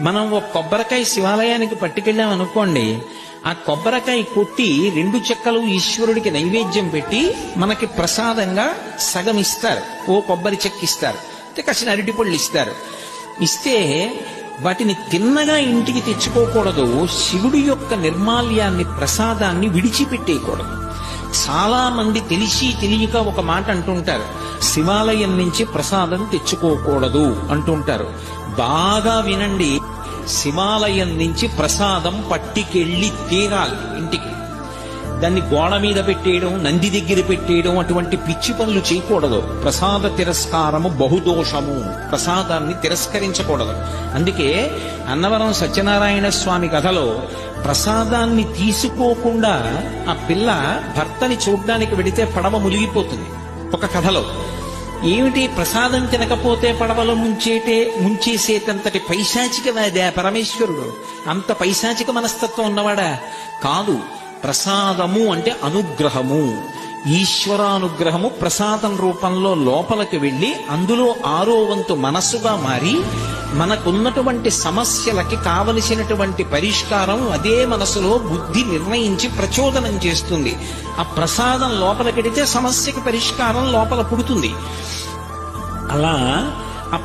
మనం ఒక కొబ్బరికాయ శివాలయానికి పట్టుకెళ్ళాం అనుకోండి, ఆ కొబ్బరికాయ కొట్టి 2 చెక్కలు ఈశ్వరుడికి నైవేద్యం పెట్టి మనకి ప్రసాదంగా సగం ఇస్తారు, ఓ కొబ్బరి చెక్క ఇస్తారు, కాసిన అరటిపళ్ళు ఇస్తారు. ఇస్తే వాటిని తిన్నగా ఇంటికి తెచ్చుకోకూడదు. శివుడి యొక్క నిర్మాల్యాన్ని, ప్రసాదాన్ని విడిచిపెట్టేయకూడదు. చాలా మంది తెలిసి తెలియక ఒక మాట అంటుంటారు, శివాలయం నుంచి ప్రసాదం తెచ్చుకోకూడదు అంటుంటారు. బాగా వినండి, శివాలయం నుంచి ప్రసాదం పట్టికెళ్ళి తీరాలి ఇంటికి. దాన్ని గోడ మీద పెట్టేయడం, నంది దగ్గర పెట్టేయడం, అటువంటి పిచ్చి పనులు చేయకూడదు. ప్రసాద తిరస్కారము బహుదోషము, ప్రసాదాన్ని తిరస్కరించకూడదు. అందుకే అన్నవరం సత్యనారాయణ స్వామి కథలో ప్రసాదాన్ని తీసుకోకుండా ఆ పిల్ల భర్తని చూడ్డానికి వెడితే పడవ మునిగిపోతుంది. ఒక కథలో ఏమిటి, ప్రసాదం తినకపోతే పడవలో ముంచేసేటంతటి పైశాచికవాదా పరమేశ్వరుడు? అంత పైశాచిక మనస్తత్వం ఉన్నవాడా? కాదు. ప్రసాదము అంటే అనుగ్రహము, ఈశ్వరానుగ్రహము ప్రసాదం రూపంలో లోపలికి వెళ్ళి అందులో 6వ వంతు మనస్సుగా మారి మనకున్నటువంటి సమస్యలకి కావలసినటువంటి పరిష్కారం అదే మనసులో బుద్ధి నిర్ణయించి ప్రచోదనం చేస్తుంది. ఆ ప్రసాదం లోపలికెడితే సమస్యకి పరిష్కారం లోపల పుడుతుంది. అలా ఆ